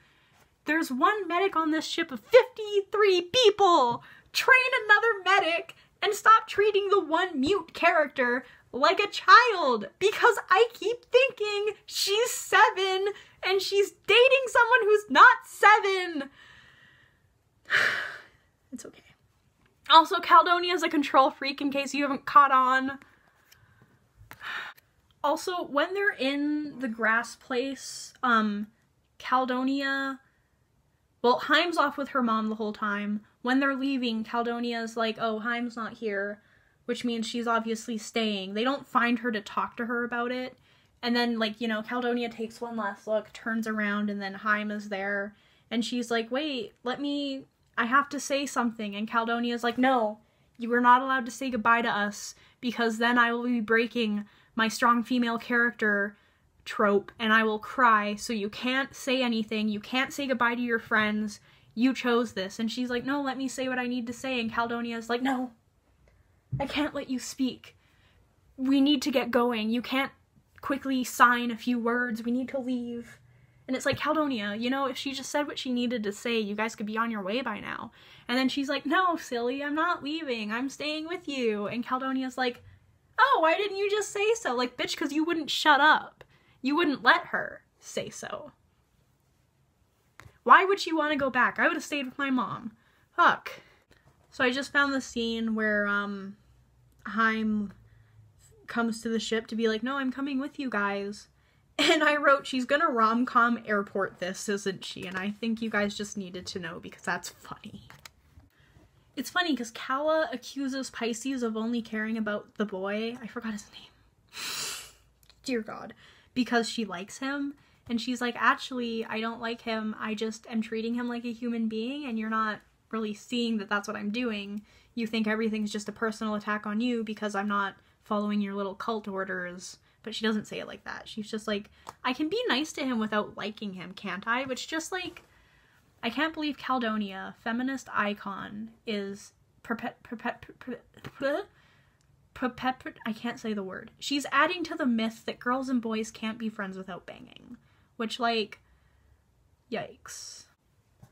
There's one medic on this ship of 53 people. Train another medic and stop treating the one mute character like a child, because I keep thinking she's 7 and she's dating someone who's not 7. It's okay. Also, Caledonia is a control freak, in case you haven't caught on. Also, when they're in the grass place, Caledonia, well, Haim's off with her mom the whole time. When they're leaving, Caledonia's like, oh, Haim's not here, which means she's obviously staying. They don't find her to talk to her about it. And then, like, you know, Caledonia takes one last look, turns around, and then Haim is there. And she's like, wait, I have to say something. And Caledonia's like, no, you are not allowed to say goodbye to us, because then I will be breaking my strong female character trope, and I will cry, so you can't say anything. You can't say goodbye to your friends. You chose this. And she's like, no, let me say what I need to say. And Caledonia's like, no, I can't let you speak. We need to get going. You can't quickly sign a few words. We need to leave. And it's like, Caledonia, you know, if she just said what she needed to say, you guys could be on your way by now. And then she's like, no, silly, I'm not leaving. I'm staying with you. And Caledonia's like, oh, why didn't you just say so? Like, bitch, because you wouldn't shut up. You wouldn't let her say so. Why would she want to go back? I would have stayed with my mom. Fuck. So I just found the scene where, Haim comes to the ship to be like, no, I'm coming with you guys. And I wrote, she's gonna rom-com airport this, isn't she? And I think you guys just needed to know, because that's funny. It's funny, because Calla accuses Pisces of only caring about the boy. I forgot his name. Dear God. Because she likes him. And she's like, actually, I don't like him. I just am treating him like a human being, and you're not really seeing that that's what I'm doing. You think everything's just a personal attack on you because I'm not following your little cult orders. But she doesn't say it like that. She's just like, I can be nice to him without liking him, can't I? Which just like, I can't believe Caledonia, feminist icon, is I can't say the word. She's adding to the myth that girls and boys can't be friends without banging. Which, like, yikes.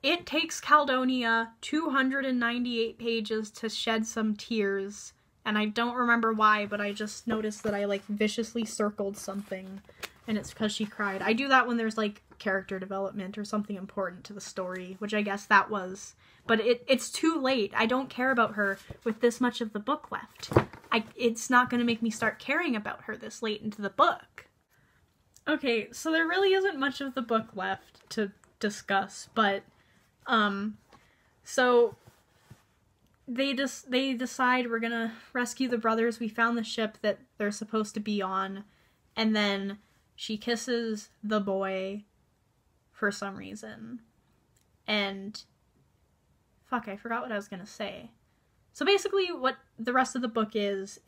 It takes Caledonia 298 pages to shed some tears. And I don't remember why, but I just noticed that I, like, viciously circled something. And it's because she cried. I do that when there's, like, character development or something important to the story, which I guess that was. But it's too late. I don't care about her with this much of the book left. It's not going to make me start caring about her this late into the book. Okay, so there really isn't much of the book left to discuss, but, so they decide we're gonna rescue the brothers. We found the ship that they're supposed to be on, and then she kisses the boy for some reason. And fuck, I forgot what I was gonna say. So basically what the rest of the book is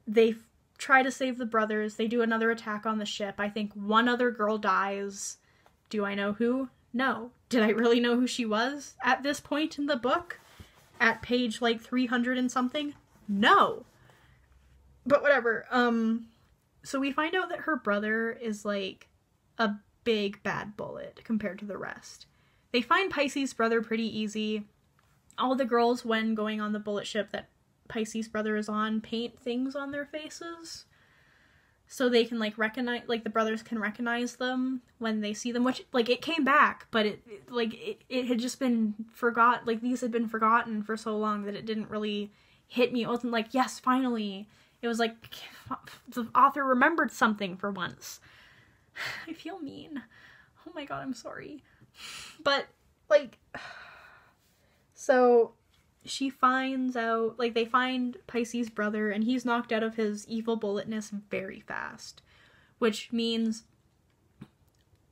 they try to save the brothers. They do another attack on the ship. I think one other girl dies. Do I know who? No. Did I really know who she was at this point in the book? at page like 300 and something? No. But whatever. So we find out that her brother is like a big bad bullet compared to the rest. They find Pisces' brother pretty easy. All the girls, when going on the bullet ship that Pisces' brother is on, paint things on their faces. So they can, like, recognize, like, the brothers can recognize them when they see them, which, like, it came back, but it had just been forgot, like, these had been forgotten for so long that it didn't really hit me. It wasn't like, yes, finally. It was like, the author remembered something for once. I feel mean. Oh my god, I'm sorry. But, like, so she finds out, like, they find Pisces' brother, and he's knocked out of his evil bulletness very fast. Which means,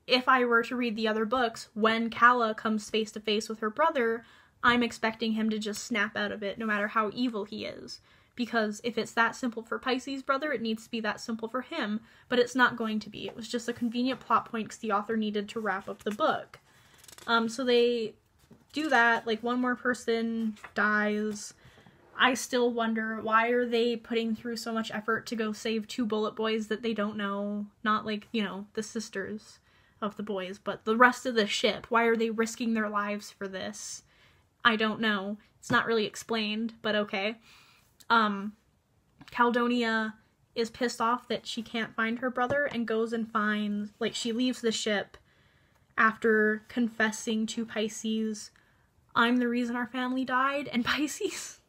if I were to read the other books, when Calla comes face to face with her brother, I'm expecting him to just snap out of it, no matter how evil he is. Because if it's that simple for Pisces' brother, it needs to be that simple for him, but it's not going to be. It was just a convenient plot point because the author needed to wrap up the book. So they do that, like, one more person dies. I still wonder, why are they putting through so much effort to go save 2 bullet boys that they don't know? Not, like, you know, the sisters of the boys, but the rest of the ship. Why are they risking their lives for this? I don't know. It's not really explained, but okay. Caldonia is pissed off that she can't find her brother and goes and finds, like, she leaves the ship after confessing to Pisces, I'm the reason our family died, and Pisces,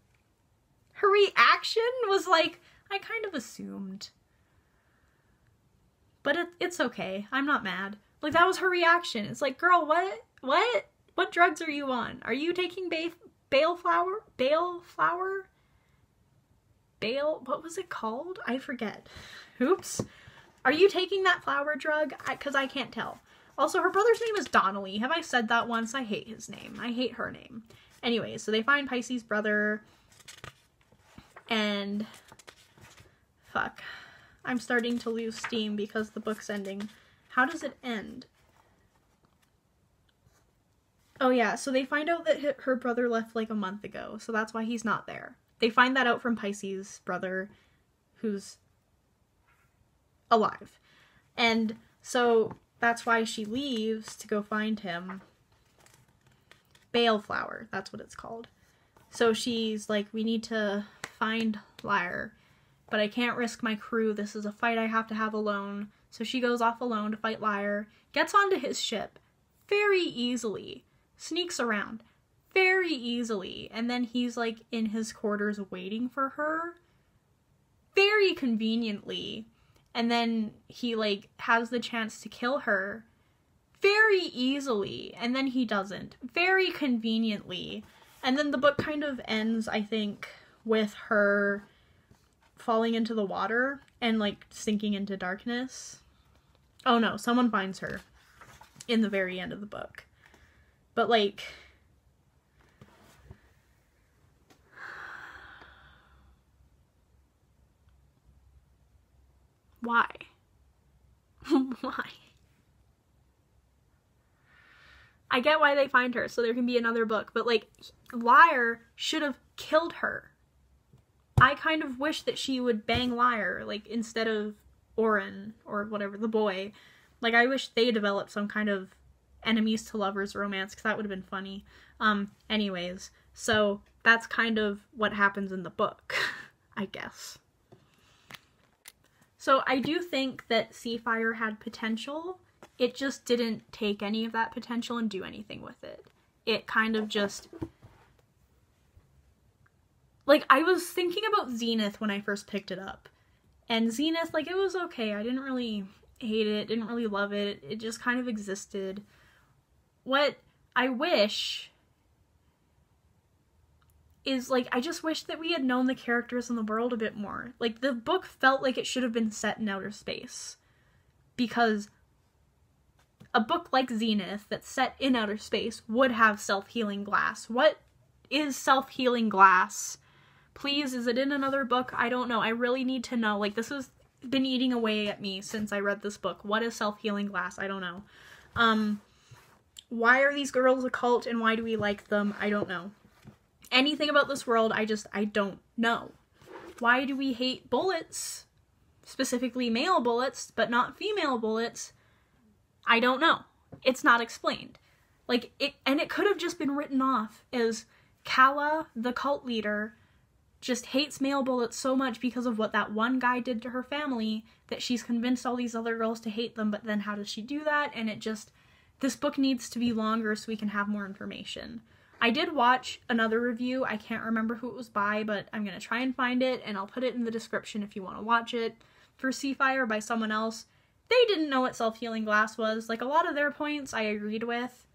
her reaction was like, I kind of assumed. But it's okay. I'm not mad. Like, that was her reaction. It's like, girl, what? What drugs are you on? Are you taking bale flower? What was it called? I forget. Oops. Are you taking that flower drug? Because I can't tell. Also, her brother's name is Donnelly. Have I said that once? I hate his name. I hate her name. Anyway, so they find Pisces' brother. And fuck. I'm starting to lose steam because the book's ending. How does it end? Oh yeah, so they find out that her brother left like a month ago, so that's why he's not there. They find that out from Pisces' brother, who's alive. And so that's why she leaves to go find him. Baleflower, that's what it's called. So she's like, we need to find Lyre, but I can't risk my crew. This is a fight I have to have alone. So she goes off alone to fight Lyre, gets onto his ship very easily, sneaks around very easily, and then he's like in his quarters waiting for her very conveniently, and then he like has the chance to kill her very easily, and then he doesn't, very conveniently. And then the book kind of ends, I think, with her falling into the water and like sinking into darkness. Oh no, someone finds her in the very end of the book. But like, why? Why? I get why they find her, so there can be another book, but like, Lyre should have killed her. I kind of wish that she would bang Lyre, like, instead of Oren, or whatever, the boy. Like, I wish they developed some kind of enemies to lovers romance, because that would have been funny. Anyways, so that's kind of what happens in the book, I guess. So I do think that Seafire had potential. It just didn't take any of that potential and do anything with it. It kind of just... Like, I was thinking about Zenith when I first picked it up. And Zenith, like, it was okay. I didn't really hate it, didn't really love it. It just kind of existed. What I wish is, like, I just wish that we had known the characters in the world a bit more. Like, the book felt like it should have been set in outer space. Because a book like Zenith that's set in outer space would have self-healing glass. What is self-healing glass? Please, is it in another book? I don't know. I really need to know. Like, this has been eating away at me since I read this book. What is self-healing glass? I don't know. Why are these girls a cult and why do we like them? I don't know. anything about this world, I don't know. Why do we hate bullets? Specifically male bullets, but not female bullets? I don't know. It's not explained. Like, it could have just been written off as Kala, the cult leader, just hates male bullets so much because of what that one guy did to her family that she's convinced all these other girls to hate them, but then how does she do that? And this book needs to be longer so we can have more information. I did watch another review. I can't remember who it was by, but I'm going to try and find it, and I'll put it in the description if you want to watch it, for Seafire by someone else. They didn't know what self-healing glass was. Like, a lot of their points I agreed with.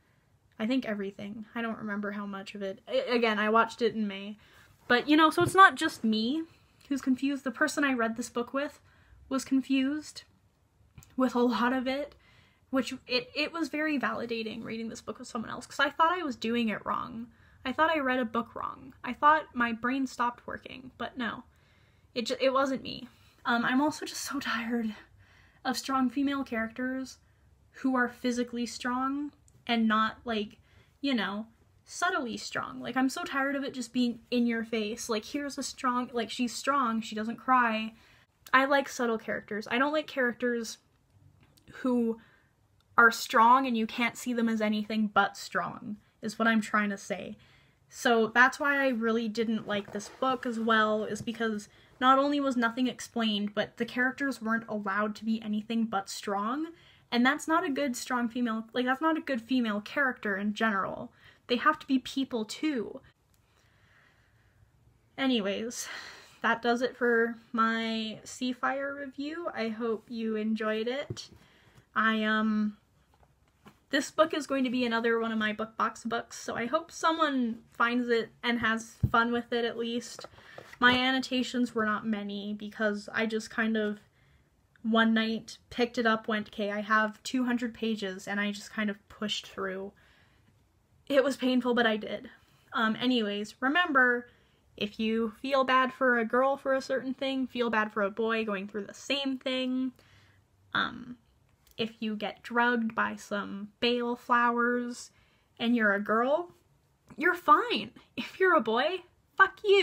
I think everything. I don't remember how much of it. Again, I watched it in May. But, you know, so it's not just me who's confused. The person I read this book with was confused with a lot of it, which it was very validating reading this book with someone else, because I thought I was doing it wrong. I thought I read a book wrong. I thought my brain stopped working, but no. It wasn't me. I'm also just so tired of strong female characters who are physically strong and not, like, you know, subtly strong. Like, I'm so tired of it just being in your face. Like, here's a strong, like, she's strong, she doesn't cry. I like subtle characters. I don't like characters who are strong and you can't see them as anything but strong, is what I'm trying to say. So that's why I really didn't like this book as well, is because not only was nothing explained, but the characters weren't allowed to be anything but strong. And that's not a good strong female, like, that's not a good female character in general. They have to be people too. Anyways, that does it for my Seafire review. I hope you enjoyed it. This book is going to be another one of my book box books, so I hope someone finds it and has fun with it at least. My annotations were not many because I just kind of one night picked it up, went, okay, I have 200 pages, and I just kind of pushed through. It was painful, but I did. Anyways, remember, if you feel bad for a girl for a certain thing, feel bad for a boy going through the same thing. If you get drugged by some bale flowers and you're a girl, you're fine. If you're a boy, fuck you.